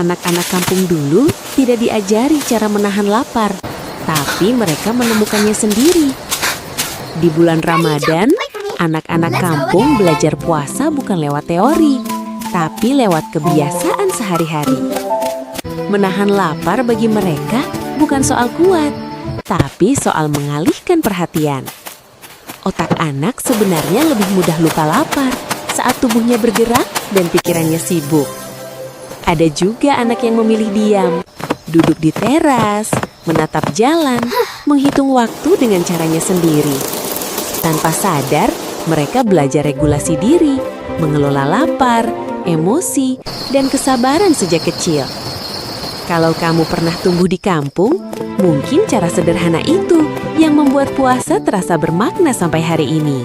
Anak-anak kampung dulu tidak diajari cara menahan lapar, tapi mereka menemukannya sendiri. Di bulan Ramadan, anak-anak kampung belajar puasa bukan lewat teori, tapi lewat kebiasaan sehari-hari. Menahan lapar bagi mereka bukan soal kuat, tapi soal mengalihkan perhatian. Otak anak sebenarnya lebih mudah lupa lapar saat tubuhnya bergerak dan pikirannya sibuk. Ada juga anak yang memilih diam, duduk di teras, menatap jalan, menghitung waktu dengan caranya sendiri. Tanpa sadar, mereka belajar regulasi diri, mengelola lapar, emosi, dan kesabaran sejak kecil. Kalau kamu pernah tumbuh di kampung, mungkin cara sederhana itu yang membuat puasa terasa bermakna sampai hari ini.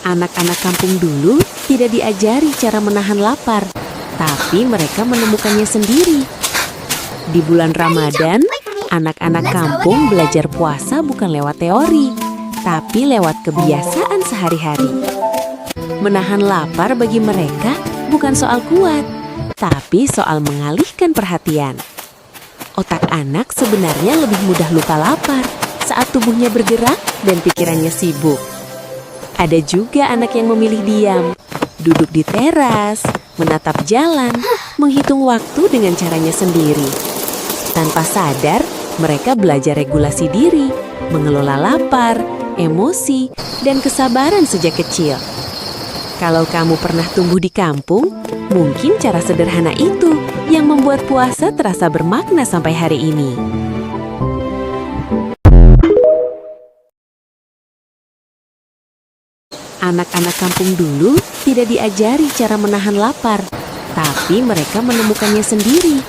Anak-anak kampung dulu tidak diajari cara menahan lapar, tapi mereka menemukannya sendiri. Di bulan Ramadan, anak-anak kampung belajar puasa bukan lewat teori, tapi lewat kebiasaan sehari-hari. Menahan lapar bagi mereka bukan soal kuat, tapi soal mengalihkan perhatian. Otak anak sebenarnya lebih mudah lupa lapar saat tubuhnya bergerak dan pikirannya sibuk. Ada juga anak yang memilih diam, duduk di teras, menatap jalan, menghitung waktu dengan caranya sendiri. Tanpa sadar, mereka belajar regulasi diri, mengelola lapar, emosi, dan kesabaran sejak kecil. Kalau kamu pernah tumbuh di kampung, mungkin cara sederhana itu yang membuat puasa terasa bermakna sampai hari ini. Anak-anak kampung dulu tidak diajari cara menahan lapar, tapi mereka menemukannya sendiri.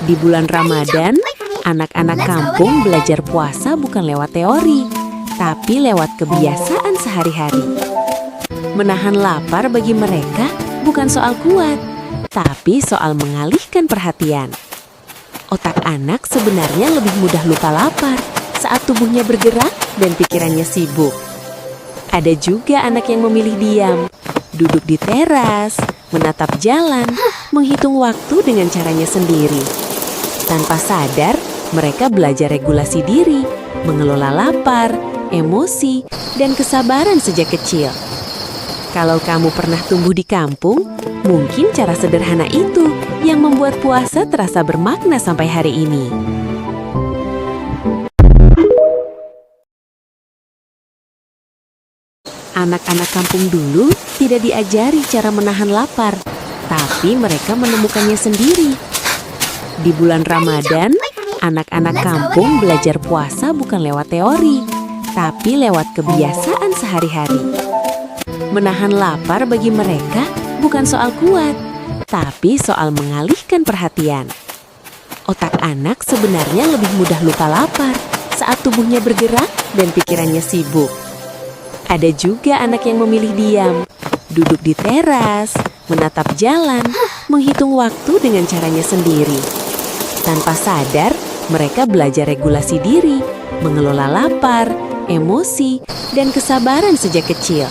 Di bulan Ramadan, anak-anak kampung belajar puasa bukan lewat teori, tapi lewat kebiasaan sehari-hari. Menahan lapar bagi mereka bukan soal kuat, tapi soal mengalihkan perhatian. Otak anak sebenarnya lebih mudah lupa lapar saat tubuhnya bergerak dan pikirannya sibuk. Ada juga anak yang memilih diam, duduk di teras, menatap jalan, menghitung waktu dengan caranya sendiri. Tanpa sadar, mereka belajar regulasi diri, mengelola lapar, emosi, dan kesabaran sejak kecil. Kalau kamu pernah tumbuh di kampung, mungkin cara sederhana itu yang membuat puasa terasa bermakna sampai hari ini. Anak-anak kampung dulu tidak diajari cara menahan lapar, tapi mereka menemukannya sendiri. Di bulan Ramadan, anak-anak kampung belajar puasa bukan lewat teori, tapi lewat kebiasaan sehari-hari. Menahan lapar bagi mereka bukan soal kuat, tapi soal mengalihkan perhatian. Otak anak sebenarnya lebih mudah lupa lapar saat tubuhnya bergerak dan pikirannya sibuk. Ada juga anak yang memilih diam, duduk di teras, menatap jalan, menghitung waktu dengan caranya sendiri. Tanpa sadar, mereka belajar regulasi diri, mengelola lapar, emosi, dan kesabaran sejak kecil.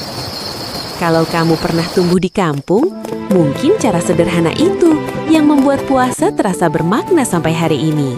Kalau kamu pernah tumbuh di kampung, mungkin cara sederhana itu yang membuat puasa terasa bermakna sampai hari ini.